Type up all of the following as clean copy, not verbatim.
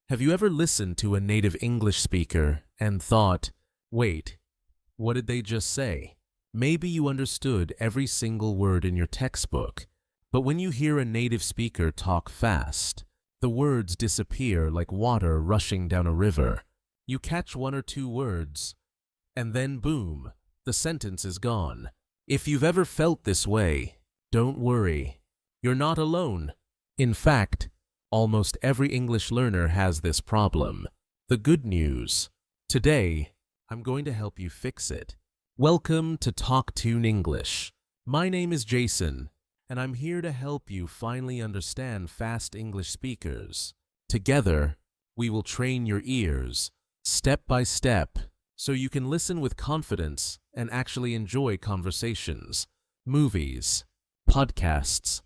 Have you ever listened to a native English speaker and thought, wait, what did they just say? Maybe you understood every single word in your textbook, but when you hear a native speaker talk fast, the words disappear like water rushing down a river. You catch one or two words, and then boom, the sentence is gone. If you've ever felt this way, don't worry. You're not alone. In fact, almost every English learner has this problem. The good news: today, I'm going to help you fix it. Welcome to TalkTune English. My name is Jason, and I'm here to help you finally understand fast English speakers. Together, we will train your ears, step by step, so you can listen with confidence and actually enjoy conversations, movies, podcasts,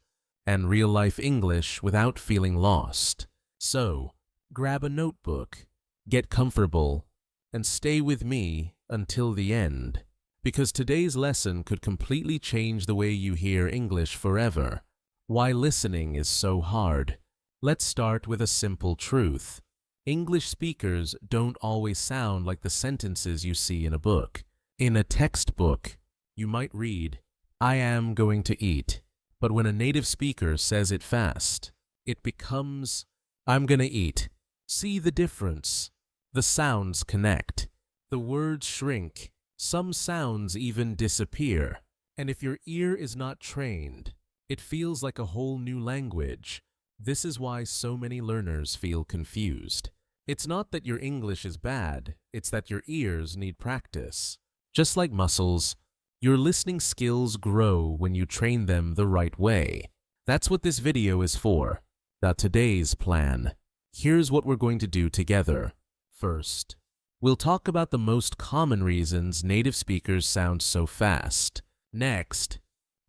and real-life English without feeling lost. So, grab a notebook, get comfortable, and stay with me until the end, because today's lesson could completely change the way you hear English forever. Why listening is so hard. Let's start with a simple truth. English speakers don't always sound like the sentences you see in a book. In a textbook, you might read, "I am going to eat." But when a native speaker says it fast, it becomes, "I'm gonna eat." See the difference? The sounds connect. The words shrink. Some sounds even disappear. And if your ear is not trained, it feels like a whole new language. This is why so many learners feel confused. It's not that your English is bad, it's that your ears need practice. Just like muscles, your listening skills grow when you train them the right way. That's what this video is for. Today's plan. Here's what we're going to do together. First, we'll talk about the most common reasons native speakers sound so fast. Next,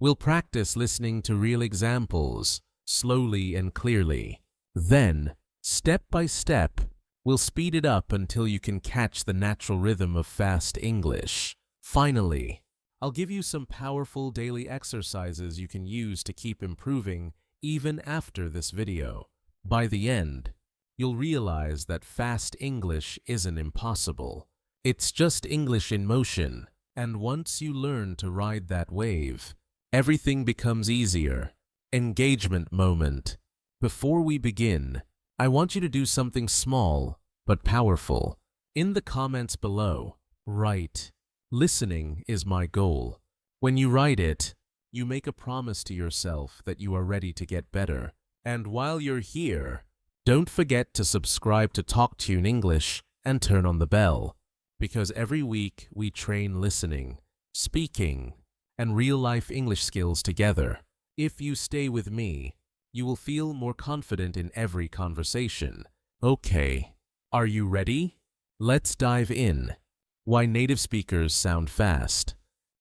we'll practice listening to real examples, slowly and clearly. Then, step by step, we'll speed it up until you can catch the natural rhythm of fast English. Finally, I'll give you some powerful daily exercises you can use to keep improving even after this video. By the end, you'll realize that fast English isn't impossible. It's just English in motion, and once you learn to ride that wave, everything becomes easier. Engagement moment. Before we begin, I want you to do something small but powerful. In the comments below, write, "Listening is my goal." When you write it, you make a promise to yourself that you are ready to get better. And while you're here, don't forget to subscribe to TalkTune English and turn on the bell, because every week we train listening, speaking, and real-life English skills together. If you stay with me, you will feel more confident in every conversation. Okay, are you ready? Let's dive in. Why native speakers sound fast.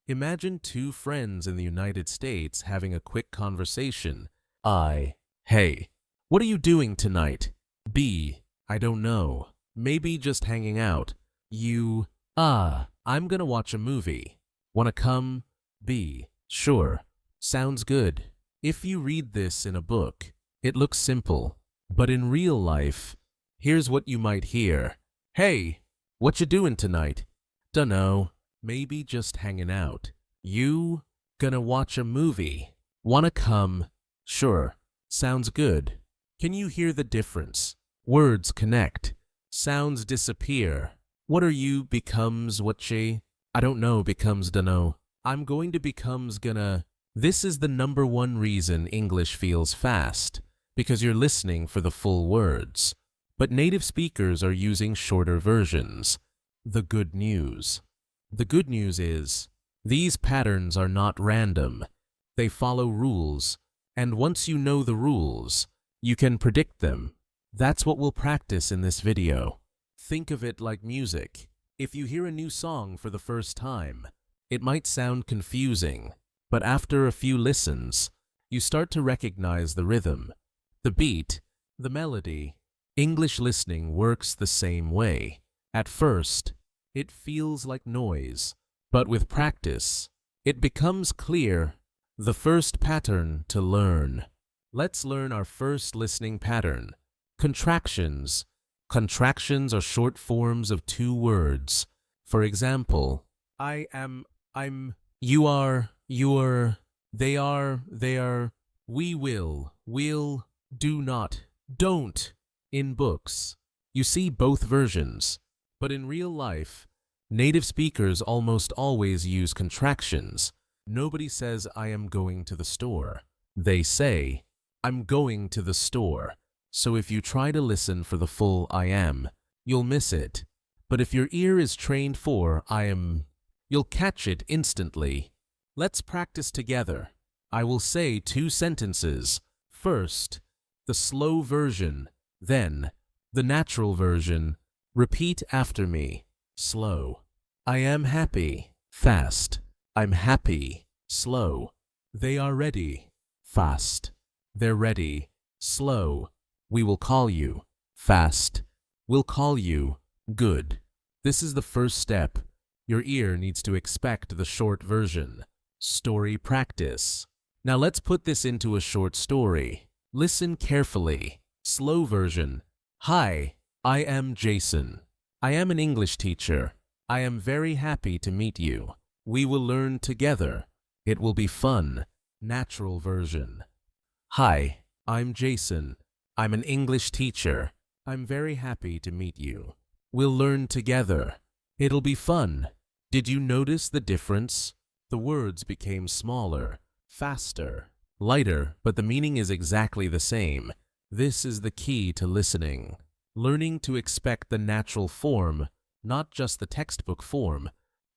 Imagine two friends in the United States having a quick conversation. I, "Hey, what are you doing tonight?" B, "I don't know. Maybe just hanging out." You, "I'm gonna watch a movie. Wanna come?" B, "Sure. Sounds good." If you read this in a book, it looks simple. But in real life, here's what you might hear. "Hey, what you doing tonight?" "Dunno. Maybe just hanging out." You, "Gonna watch a movie. Wanna come?" "Sure. Sounds good." Can you hear the difference? Words connect. Sounds disappear. What are you becomes whatcha. I don't know becomes dunno. I'm going to becomes gonna. This is the number one reason English feels fast, because you're listening for the full words. But native speakers are using shorter versions. The good news. The good news is, these patterns are not random. They follow rules, and once you know the rules, you can predict them. That's what we'll practice in this video. Think of it like music. If you hear a new song for the first time, it might sound confusing, but after a few listens, you start to recognize the rhythm, the beat, the melody. English listening works the same way. At first, it feels like noise, but with practice, it becomes clear. The first pattern to learn. Let's learn our first listening pattern. Contractions. Contractions are short forms of two words. For example, I am, I'm, you are, they are, we will, do not, don't, in books. You see both versions, but in real life, native speakers almost always use contractions. Nobody says, I am going to the store. They say, I'm going to the store. So if you try to listen for the full I am, you'll miss it. But if your ear is trained for I am, you'll catch it instantly. Let's practice together. I will say two sentences. First, the slow version, then the natural version. Repeat after me. Slow. I am happy. Fast. I'm happy. Slow. They are ready. Fast. They're ready. Slow. We will call you. Fast. We'll call you. Good. This is the first step. Your ear needs to expect the short version. Story practice. Now let's put this into a short story. Listen carefully. Slow version. Hi, I am Jason. I am an English teacher. I am very happy to meet you. We will learn together. It will be fun. Natural version. Hi, I'm Jason. I'm an English teacher. I'm very happy to meet you. We'll learn together. It'll be fun. Did you notice the difference? The words became smaller, faster, lighter, but the meaning is exactly the same. This is the key to listening. Learning to expect the natural form, not just the textbook form.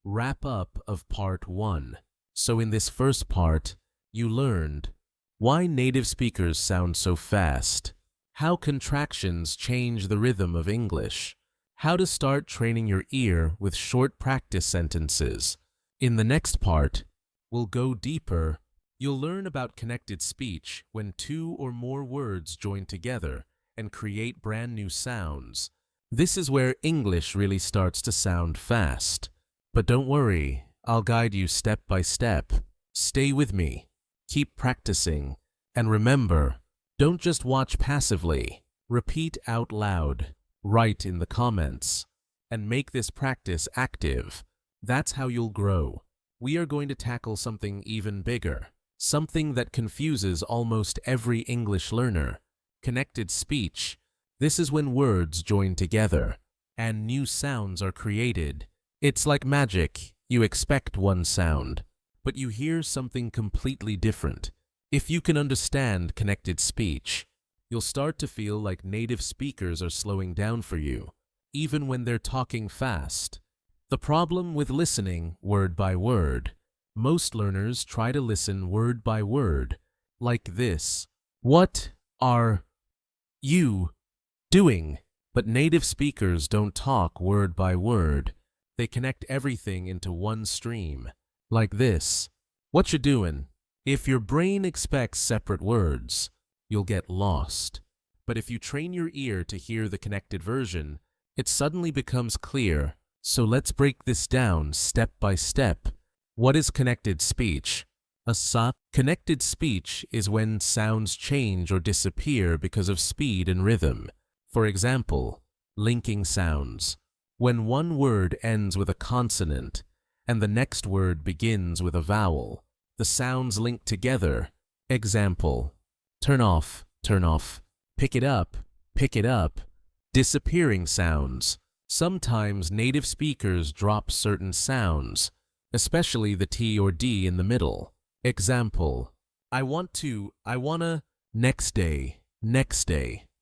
Wrap up of part 1. So in this first part, you learned why native speakers sound so fast, how contractions change the rhythm of English, how to start training your ear with short practice sentences. In the next part, we'll go deeper. You'll learn about connected speech when two or more words join together and create brand new sounds. This is where English really starts to sound fast. But don't worry, I'll guide you step by step. Stay with me. Keep practicing. And remember, don't just watch passively. Repeat out loud. Write in the comments. And make this practice active. That's how you'll grow. We are going to tackle something even bigger. Something that confuses almost every English learner. Connected speech. This is when words join together and new sounds are created. It's like magic. You expect one sound, but you hear something completely different. If you can understand connected speech, you'll start to feel like native speakers are slowing down for you, even when they're talking fast. The problem with listening word by word. Most learners try to listen word by word, like this. What are you doing? But native speakers don't talk word by word. They connect everything into one stream, like this. What you doing? If your brain expects separate words, you'll get lost. But if you train your ear to hear the connected version, it suddenly becomes clear. So let's break this down step by step. What is connected speech? Connected speech is when sounds change or disappear because of speed and rhythm. For example, linking sounds. When one word ends with a consonant and the next word begins with a vowel, the sounds link together. Example, turn off, pick it up, disappearing sounds. Sometimes native speakers drop certain sounds, especially the T or D in the middle. Example, I wanna, next day,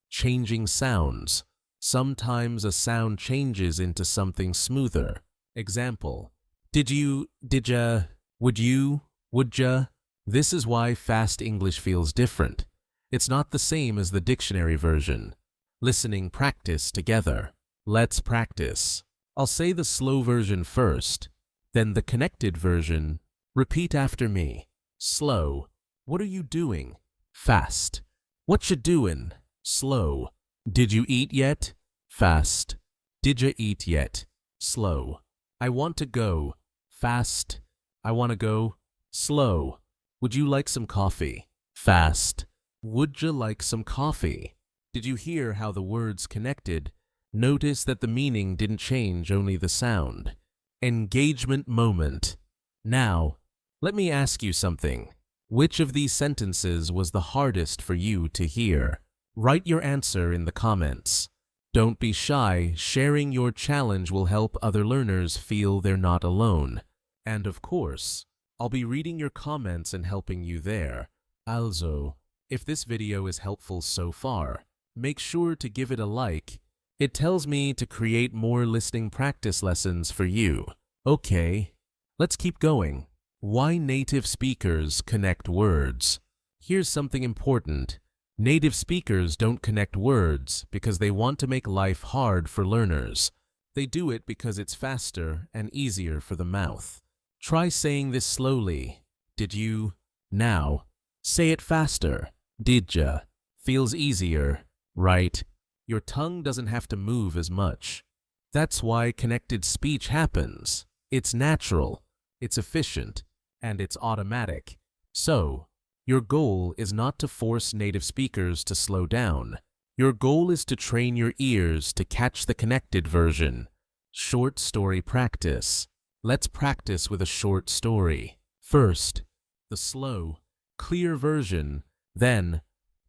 changing sounds. Sometimes a sound changes into something smoother. Example, didja, would you, whatcha. This is why fast English feels different. It's not the same as the dictionary version. Listening practice together. Let's practice. I'll say the slow version first, then the connected version. Repeat after me. Slow. What are you doing? Fast. What you doing? Slow. Did you eat yet? Fast. Did you eat yet? Slow. I want to go. Fast. I want to go. Slow. Would you like some coffee? Fast. Would you like some coffee? Did you hear how the words connected? Notice that the meaning didn't change, only the sound. Engagement moment. Now, let me ask you something. Which of these sentences was the hardest for you to hear? Write your answer in the comments. Don't be shy. Sharing your challenge will help other learners feel they're not alone. And of course, I'll be reading your comments and helping you there. Also, if this video is helpful so far, make sure to give it a like. It tells me to create more listening practice lessons for you. Okay, let's keep going. Why native speakers connect words. Here's something important. Native speakers don't connect words because they want to make life hard for learners. They do it because it's faster and easier for the mouth. Try saying this slowly. Did you? Now, say it faster. Didja. Feels easier, right? Your tongue doesn't have to move as much. That's why connected speech happens. It's natural, it's efficient, and it's automatic. So, your goal is not to force native speakers to slow down. Your goal is to train your ears to catch the connected version. Short story practice. Let's practice with a short story. First, the slow, clear version, then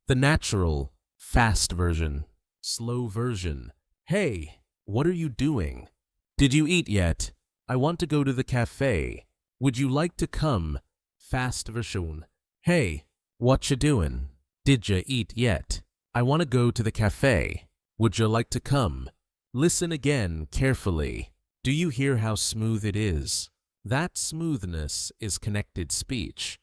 the natural, fast version. Slow version. Hey, what are you doing? Did you eat yet? I want to go to the cafe. Would you like to come? Fast version. Hey, what you doing? Did you eat yet? I want to go to the cafe. Would you like to come? Listen again carefully. Do you hear how smooth it is? That smoothness is connected speech.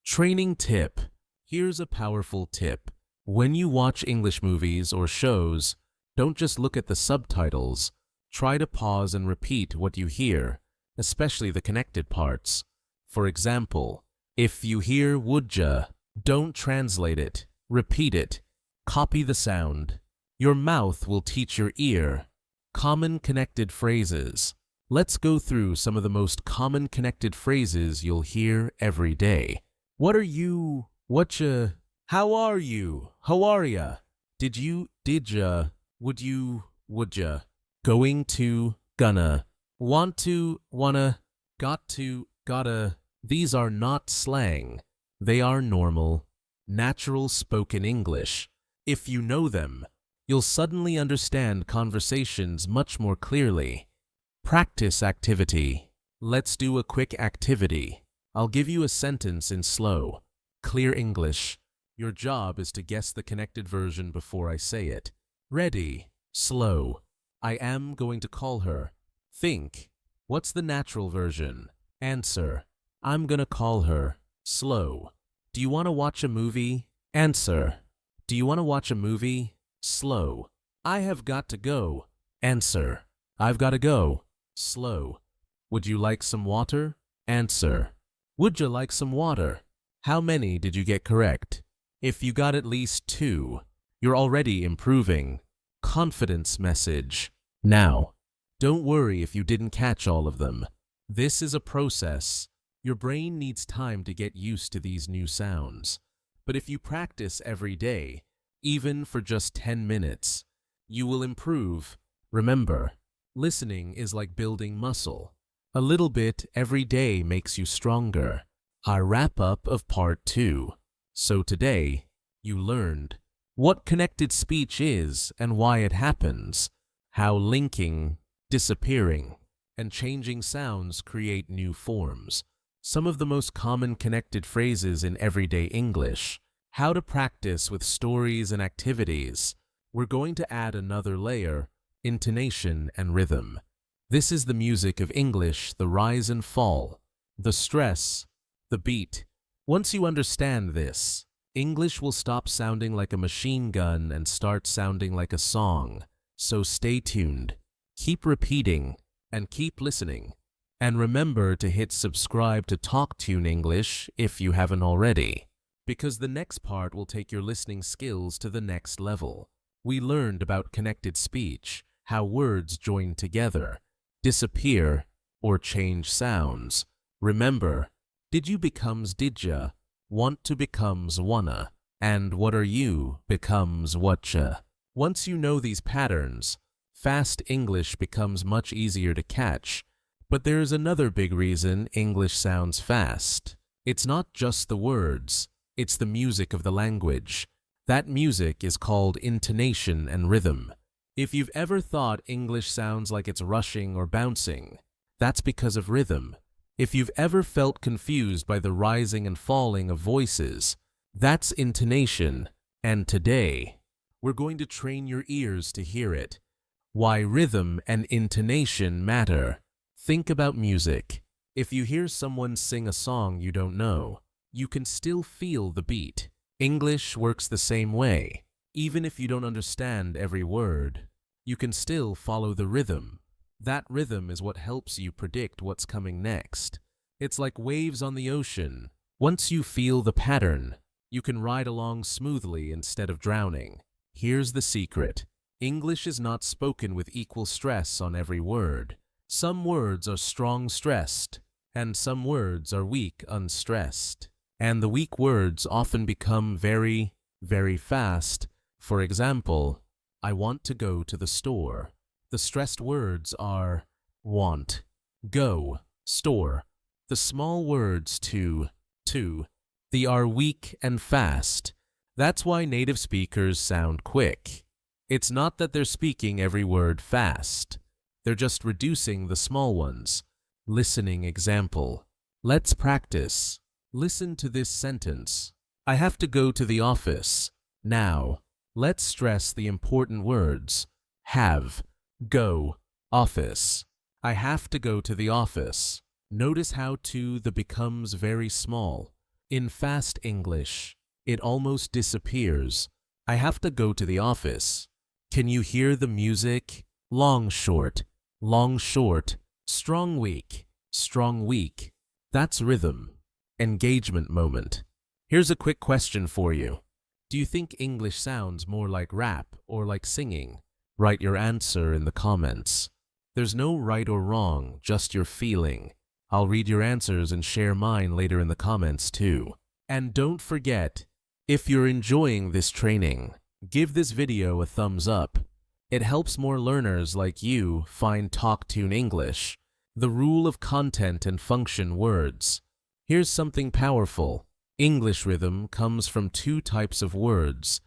Training tip. Here's a powerful tip. When you watch English movies or shows, don't just look at the subtitles. Try to pause and repeat what you hear, especially the connected parts. For example, if you hear whatcha, don't translate it. Repeat it. Copy the sound. Your mouth will teach your ear. Common connected phrases. Let's go through some of the most common connected phrases you'll hear every day. What are you? Whatcha? How are you? How are ya? Did you? Didja? Would you? Whatcha? Going to? Gonna. Want to? Wanna. Got to? Gotta. These are not slang. They are normal, natural spoken English. If you know them, you'll suddenly understand conversations much more clearly. Practice activity. Let's do a quick activity. I'll give you a sentence in slow, clear English. Your job is to guess the connected version before I say it. Ready? Slow. I am going to call her. Think. What's the natural version? Answer. I'm gonna call her. Slow. Do you want to watch a movie? Answer. Do you want to watch a movie? Slow. I have got to go. Answer. I've got to go. Slow. Would you like some water? Answer. Would you like some water? How many did you get correct? If you got at least 2, you're already improving. Confidence message. Now, don't worry if you didn't catch all of them. This is a process. Your brain needs time to get used to these new sounds. But if you practice every day, even for just 10 minutes, you will improve. Remember, listening is like building muscle. A little bit every day makes you stronger. Our wrap-up of part 2. So today, you learned what connected speech is and why it happens, how linking, disappearing, and changing sounds create new forms, some of the most common connected phrases in everyday English, how to practice with stories and activities. We're going to add another layer, intonation and rhythm. This is the music of English, the rise and fall, the stress, the beat. Once you understand this, English will stop sounding like a machine gun and start sounding like a song. So stay tuned, keep repeating, and keep listening. And remember to hit subscribe to TalkTune English if you haven't already, because the next part will take your listening skills to the next level. We learned about connected speech, how words join together, disappear, or change sounds. Remember, did you becomes didja, want to becomes wanna, and what are you becomes whatcha. Once you know these patterns, fast English becomes much easier to catch. But there's another big reason English sounds fast. It's not just the words, it's the music of the language. That music is called intonation and rhythm. If you've ever thought English sounds like it's rushing or bouncing, that's because of rhythm. If you've ever felt confused by the rising and falling of voices, that's intonation. And today, we're going to train your ears to hear it. Why rhythm and intonation matter. Think about music. If you hear someone sing a song you don't know, you can still feel the beat. English works the same way. Even if you don't understand every word, you can still follow the rhythm. That rhythm is what helps you predict what's coming next. It's like waves on the ocean. Once you feel the pattern, you can ride along smoothly instead of drowning. Here's the secret. English is not spoken with equal stress on every word. Some words are strong stressed, and some words are weak unstressed. And the weak words often become very, very fast. For example, I want to go to the store. The stressed words are want, go, store. The small words to, they are weak and fast. That's why native speakers sound quick. It's not that they're speaking every word fast. They're just reducing the small ones. Listening example. Let's practice. Listen to this sentence. I have to go to the office. Now, let's stress the important words. Have, go, office. I have to go to the office. Notice how the becomes very small. In fast English, it almost disappears. I have to go to the office. Can you hear the music? Long, short, strong, weak. That's rhythm. Engagement moment. Here's a quick question for you. Do you think English sounds more like rap or like singing? Write your answer in the comments. There's no right or wrong, just your feeling. I'll read your answers and share mine later in the comments too. And don't forget, if you're enjoying this training, give this video a thumbs up. It helps more learners like you find TalkTune English. The rule of content and function words. Here's something powerful. English rhythm comes from two types of words,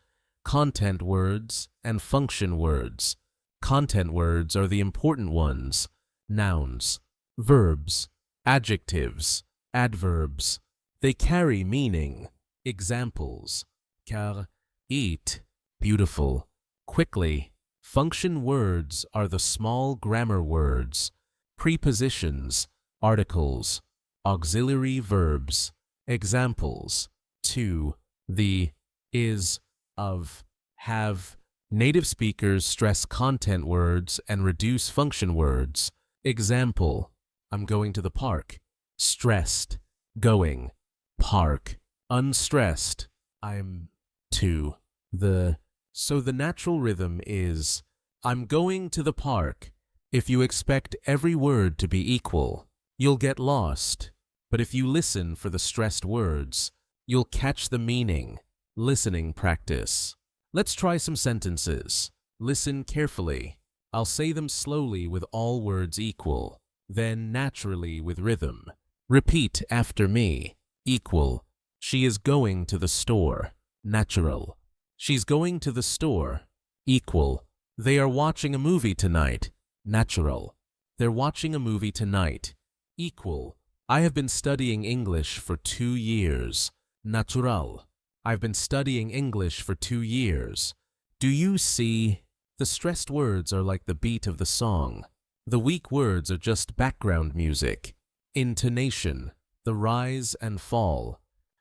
content words and function words. Content words are the important ones, nouns, verbs, adjectives, adverbs. They carry meaning. Examples: car, eat, beautiful, quickly. Function words are the small grammar words, prepositions, articles, auxiliary verbs. Examples: to, the, is, of, have. Native speakers stress content words and reduce function words. Example: I'm going to the park. Stressed, going, park. Unstressed, I'm to, the. So the natural rhythm is, I'm going to the park. If you expect every word to be equal, you'll get lost. But if you listen for the stressed words, you'll catch the meaning. Listening practice. Let's try some sentences. Listen carefully. I'll say them slowly with all words equal, then naturally with rhythm. Repeat after me. Equal. She is going to the store. Natural. She's going to the store. Equal. They are watching a movie tonight. Natural. They're watching a movie tonight. Equal. I have been studying English for 2 years. Natural. I've been studying English for 2 years. Do you see? The stressed words are like the beat of the song. The weak words are just background music. Intonation. The rise and fall.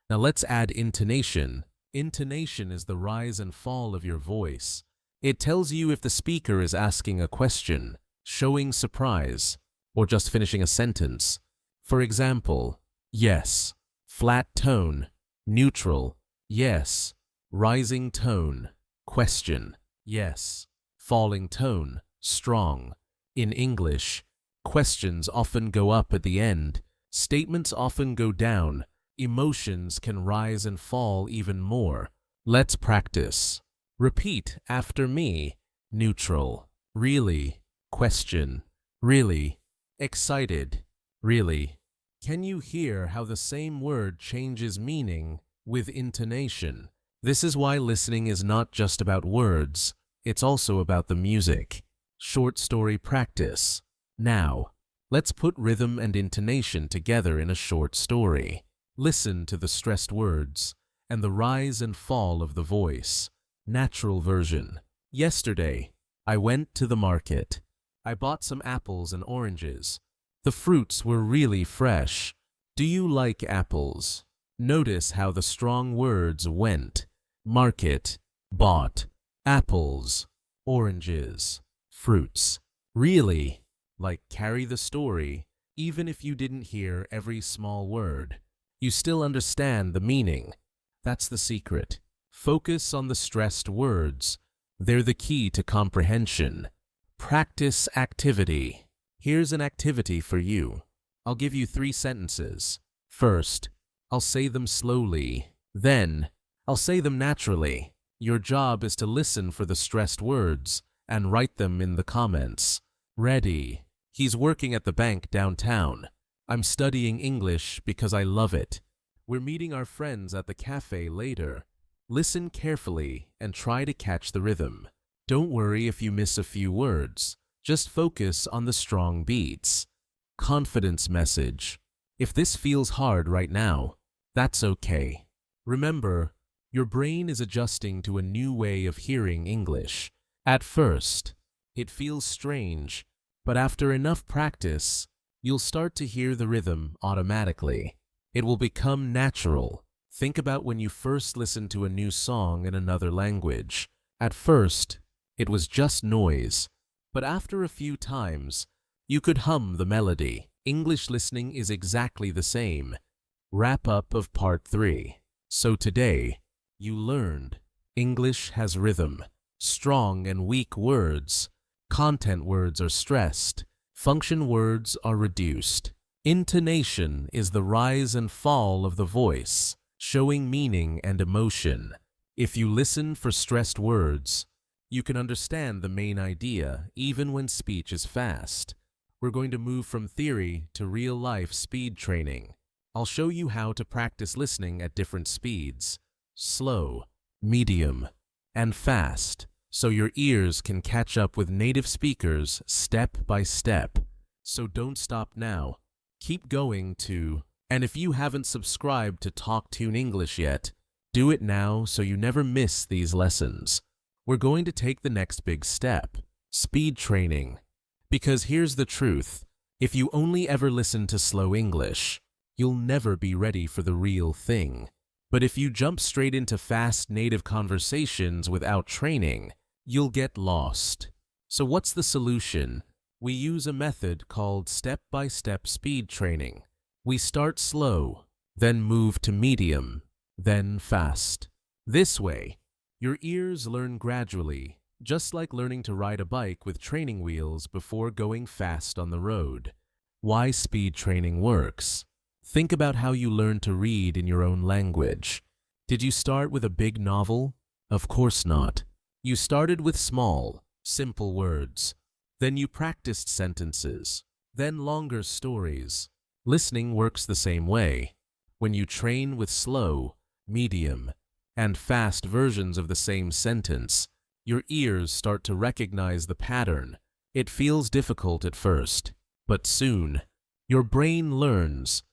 Now let's add intonation. Intonation is the rise and fall of your voice. It tells you if the speaker is asking a question, showing surprise, or just finishing a sentence. For example, yes, flat tone, neutral, yes, rising tone, question, yes, falling tone, strong. In English, questions often go up at the end, statements often go down, emotions can rise and fall even more. Let's practice. Repeat after me. Neutral. really, question, really, excited, really. Can you hear how the same word changes meaning with intonation? This is why listening is not just about words, it's also about the music. Short story practice. Now, let's put rhythm and intonation together in a short story. Listen to the stressed words and the rise and fall of the voice. Natural version. Yesterday, I went to the market. I bought some apples and oranges. The fruits were really fresh. Do you like apples? Notice how the strong words went. Market, bought, apples, oranges, fruits. Really, like carry the story, even if you didn't hear every small word. You still understand the meaning. That's the secret. Focus on the stressed words. They're the key to comprehension. Practice activity. Here's an activity for you. I'll give you 3 sentences. First, I'll say them slowly. Then, I'll say them naturally. Your job is to listen for the stressed words and write them in the comments. Ready. He's working at the bank downtown. I'm studying English because I love it. We're meeting our friends at the cafe later. Listen carefully and try to catch the rhythm. Don't worry if you miss a few words. Just focus on the strong beats. Confidence message. If this feels hard right now, that's okay. Remember, your brain is adjusting to a new way of hearing English. At first, it feels strange, but after enough practice, you'll start to hear the rhythm automatically. It will become natural. Think about when you first listened to a new song in another language. At first, it was just noise, but after a few times, you could hum the melody. English listening is exactly the same. Wrap up of part 3. So today, you learned English has rhythm, strong and weak words, content words are stressed, function words are reduced. Intonation is the rise and fall of the voice, showing meaning and emotion. If you listen for stressed words, you can understand the main idea even when speech is fast. We're going to move from theory to real-life speed training. I'll show you how to practice listening at different speeds, slow, medium, and fast, so your ears can catch up with native speakers step by step. So don't stop now. Keep going to, and if you haven't subscribed to TalkTune English yet, do it now so you never miss these lessons. We're going to take the next big step, speed training. Because here's the truth, if you only ever listen to slow English, you'll never be ready for the real thing. But if you jump straight into fast native conversations without training, you'll get lost. So what's the solution? We use a method called step-by-step speed training. We start slow, then move to medium, then fast. This way, your ears learn gradually, just like learning to ride a bike with training wheels before going fast on the road. Why speed training works. Think about how you learned to read in your own language. Did you start with a big novel? Of course not. You started with small, simple words. Then you practiced sentences, then longer stories. Listening works the same way. When you train with slow, medium, and fast versions of the same sentence, your ears start to recognize the pattern. It feels difficult at first, but soon, your brain learns,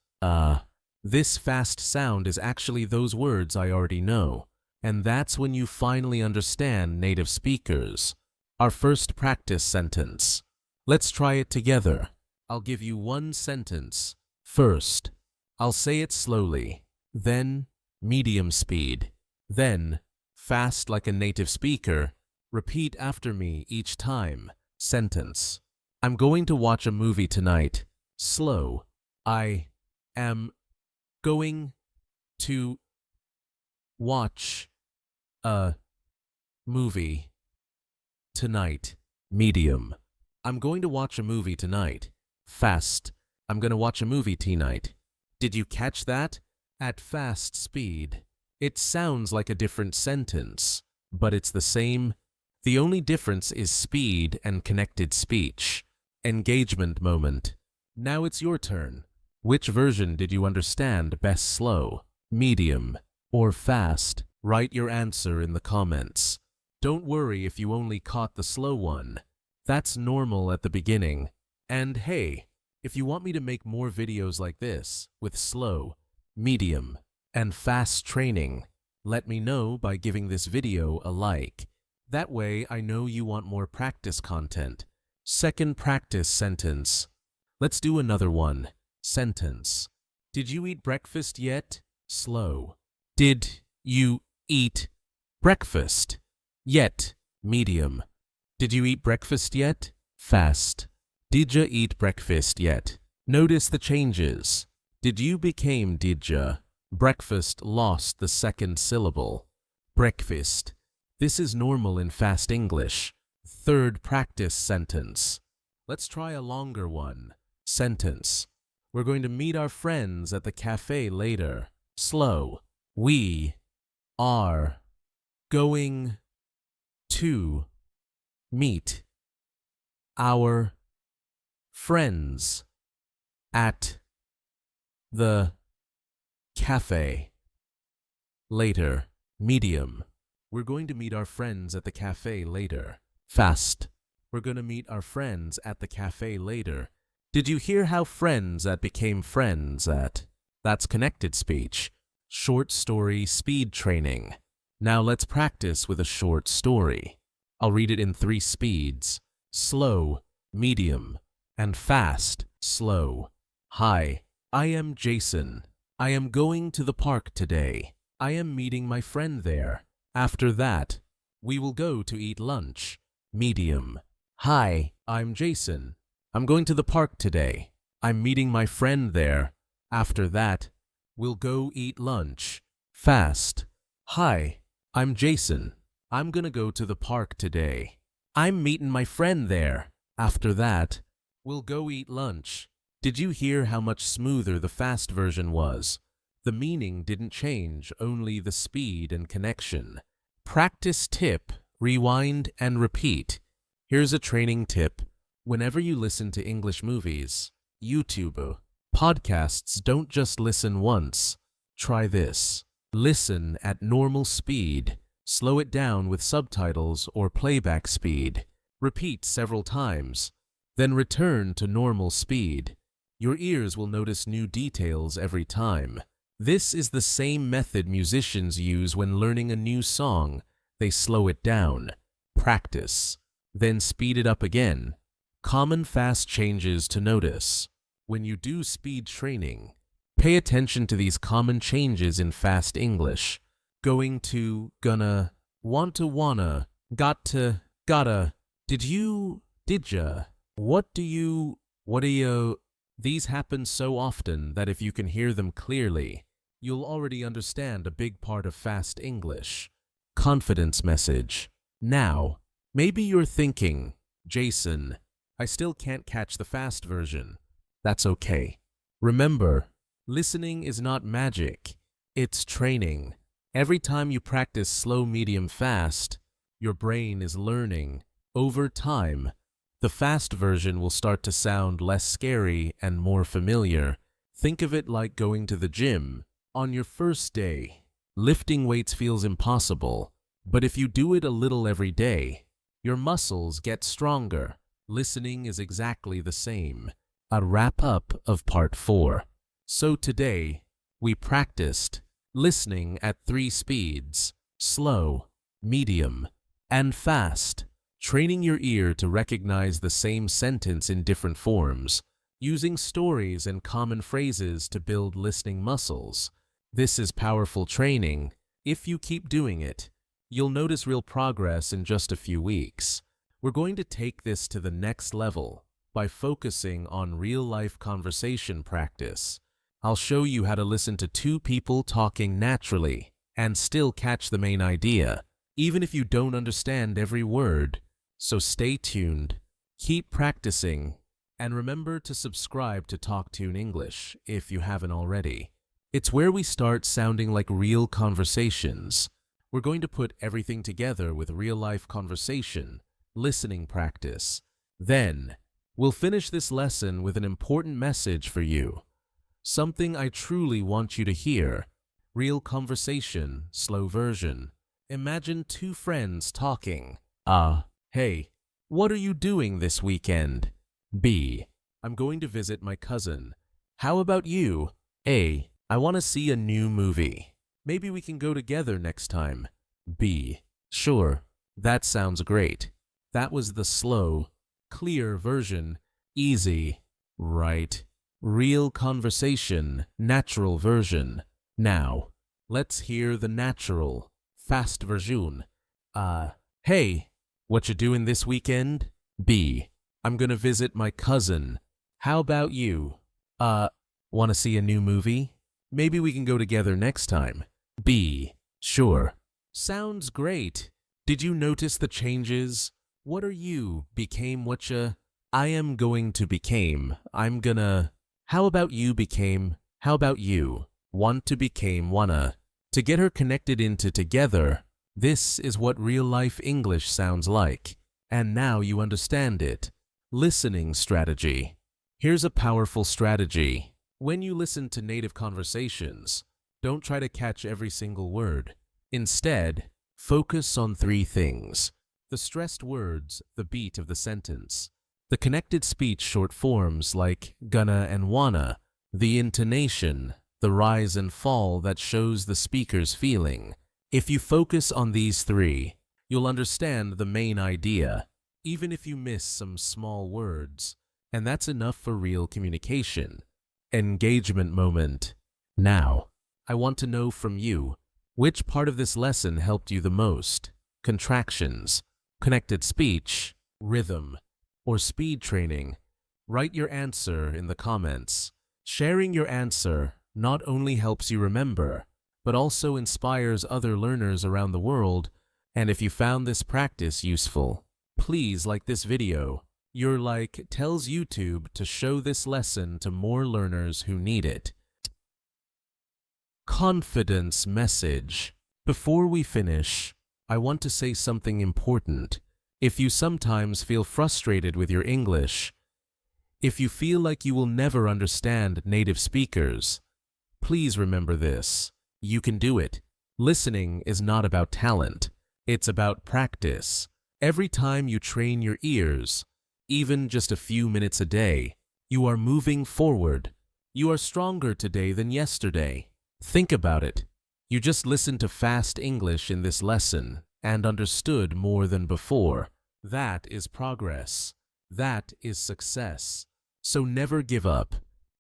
this fast sound is actually those words I already know. And that's when you finally understand native speakers. Our first practice sentence. Let's try it together. I'll give you one sentence. First, I'll say it slowly, then medium speed, then fast like a native speaker. Repeat after me each time. Sentence. I'm going to watch a movie tonight. Slow. I am going to watch a movie tonight. Medium. I'm going to watch a movie tonight. Fast. I'm going to watch a movie tonight. Did you catch that? At fast speed. It sounds like a different sentence, but it's the same. The only difference is speed and connected speech. Engagement moment. Now it's your turn. Which version did you understand best, slow, medium, or fast? Write your answer in the comments. Don't worry if you only caught the slow one. That's normal at the beginning. And hey, if you want me to make more videos like this with slow, medium, and fast training, let me know by giving this video a like. That way I know you want more practice content. Second practice sentence. Let's do another one. Sentence. Did you eat breakfast yet? Slow. Did you eat breakfast yet? Medium. Did you eat breakfast yet? Fast. Didja eat breakfast yet? Notice the changes. Did you became didja. Breakfast lost the second syllable. Breakfast. This is normal in fast English. Third practice sentence. Let's try a longer one. Sentence. We're going to meet our friends at the cafe later. Slow. We are going to meet our friends at the cafe later. Medium. We're going to meet our friends at the cafe later. Fast. We're going to meet our friends at the cafe later. Did you hear how friends at became friends at? That's connected speech. Short story speed training. Now let's practice with a short story. I'll read it in 3 speeds. Slow, medium, and fast. Slow. Hi, I am Jason. I am going to the park today. I am meeting my friend there. After that, we will go to eat lunch. Medium. Hi, I'm Jason. I'm going to the park today. I'm meeting my friend there. After that, we'll go eat lunch. Fast. Hi, I'm Jason. I'm gonna go to the park today. I'm meeting my friend there. After that, we'll go eat lunch. Did you hear how much smoother the fast version was? The meaning didn't change, only the speed and connection. Practice tip, rewind and repeat. Here's a training tip. Whenever you listen to English movies, YouTube, podcasts, don't just listen once. Try this. Listen at normal speed. Slow it down with subtitles or playback speed. Repeat several times. Then return to normal speed. Your ears will notice new details every time. This is the same method musicians use when learning a new song. They slow it down, practice, then speed it up again. Common fast changes to notice. When you do speed training, pay attention to these common changes in fast English. Going to, gonna, want to, wanna, got to, gotta, did you, didja, what do you, what do you. These happen so often that if you can hear them clearly, you'll already understand a big part of fast English. Confidence message. Now, maybe you're thinking, Jason, I still can't catch the fast version. That's okay. Remember, listening is not magic. It's training. Every time you practice slow, medium, fast, your brain is learning. Over time, the fast version will start to sound less scary and more familiar. Think of it like going to the gym. On your first day, lifting weights feels impossible, but if you do it a little every day, your muscles get stronger. Listening is exactly the same. A wrap-up of part 4. So today, we practiced listening at 3 speeds: slow, medium, and fast, training your ear to recognize the same sentence in different forms, using stories and common phrases to build listening muscles. This is powerful training. If you keep doing it, you'll notice real progress in just a few weeks. We're going to take this to the next level by focusing on real-life conversation practice. I'll show you how to listen to 2 people talking naturally and still catch the main idea, even if you don't understand every word. So stay tuned, keep practicing, and remember to subscribe to TalkTune English if you haven't already. It's where we start sounding like real conversations. We're going to put everything together with real-life conversation, listening practice. Then, we'll finish this lesson with an important message for you. Something I truly want you to hear. Real conversation, slow version. Imagine two friends talking. A. Hey, what are you doing this weekend? B. I'm going to visit my cousin. How about you? A. I want to see a new movie. Maybe we can go together next time. B. Sure, that sounds great. That was the slow, clear version. Easy, right? Real conversation, natural version. Now, let's hear the natural, fast version. Hey, what you doing this weekend? B. I'm gonna visit my cousin. How about you? Wanna see a new movie? Maybe we can go together next time. B. Sure. Sounds great. Did you notice the changes? What are you? Became whatcha? I am going to became. I'm gonna. How about you became? How about you? Want to became wanna. To get her connected into together, this is what real-life English sounds like. And now you understand it. Listening strategy. Here's a powerful strategy. When you listen to native conversations, don't try to catch every single word. Instead, focus on three things: the stressed words, the beat of the sentence, the connected speech short forms like gonna and wanna, the intonation, the rise and fall that shows the speaker's feeling. If you focus on these three, you'll understand the main idea, even if you miss some small words, and that's enough for real communication. Engagement moment. Now, I want to know from you, which part of this lesson helped you the most? Contractions, connected speech, rhythm, or speed training? Write your answer in the comments. Sharing your answer not only helps you remember, but also inspires other learners around the world. And if you found this practice useful, please like this video. Your like tells YouTube to show this lesson to more learners who need it. Confidence message. Before we finish, I want to say something important. If you sometimes feel frustrated with your English, if you feel like you will never understand native speakers, please remember this. You can do it. Listening is not about talent. It's about practice. Every time you train your ears, even just a few minutes a day, you are moving forward. You are stronger today than yesterday. Think about it. You just listened to fast English in this lesson and understood more than before. That is progress. That is success. So never give up.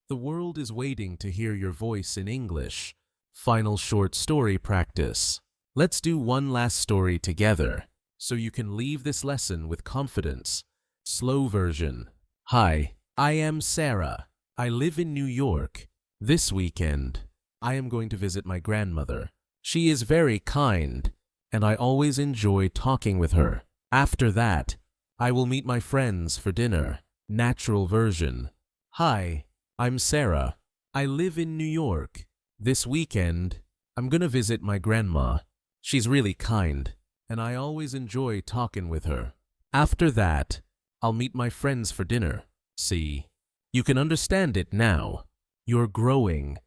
The world is waiting to hear your voice in English. Final short story practice. Let's do one last story together, so you can leave this lesson with confidence. Slow version. Hi, I am Sarah. I live in New York. This weekend, I am going to visit my grandmother. She is very kind, and I always enjoy talking with her. After that, I will meet my friends for dinner. Natural version. Hi, I'm Sarah. I live in New York. This weekend, I'm gonna visit my grandma. She's really kind, and I always enjoy talking with her. After that, I'll meet my friends for dinner. See, you can understand it now. You're growing.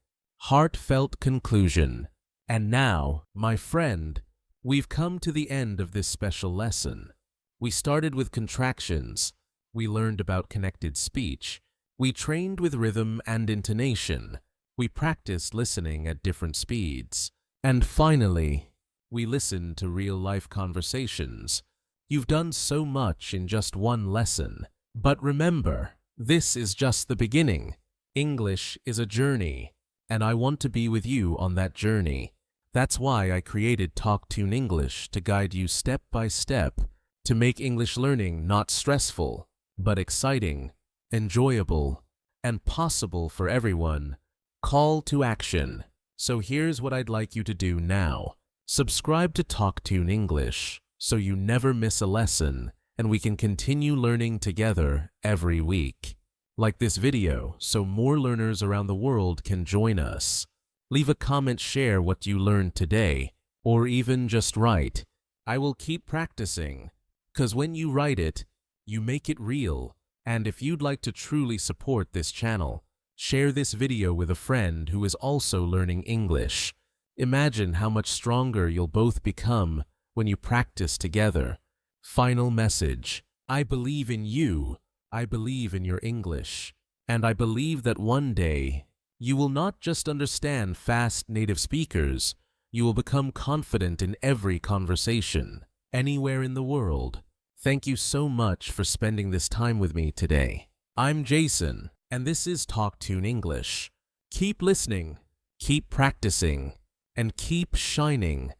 Heartfelt conclusion. And now, my friend, we've come to the end of this special lesson. We started with contractions. We learned about connected speech. We trained with rhythm and intonation. We practiced listening at different speeds. And finally, we listened to real-life conversations. You've done so much in just one lesson. But remember, this is just the beginning. English is a journey, and I want to be with you on that journey. That's why I created TalkTune English to guide you step by step to make English learning not stressful, but exciting, enjoyable, and possible for everyone. Call to action. So here's what I'd like you to do now. Subscribe to TalkTune English so you never miss a lesson and we can continue learning together every week. Like this video so more learners around the world can join us. Leave a comment, share what you learned today, or even just write. I will keep practicing, 'cause when you write it, you make it real. And if you'd like to truly support this channel, share this video with a friend who is also learning English. Imagine how much stronger you'll both become when you practice together. Final message. I believe in you. I believe in your English. And I believe that one day, you will not just understand fast native speakers, you will become confident in every conversation, anywhere in the world. Thank you so much for spending this time with me today. I'm Jason, and this is TalkTune English. Keep listening, keep practicing, and keep shining.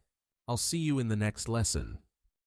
I'll see you in the next lesson.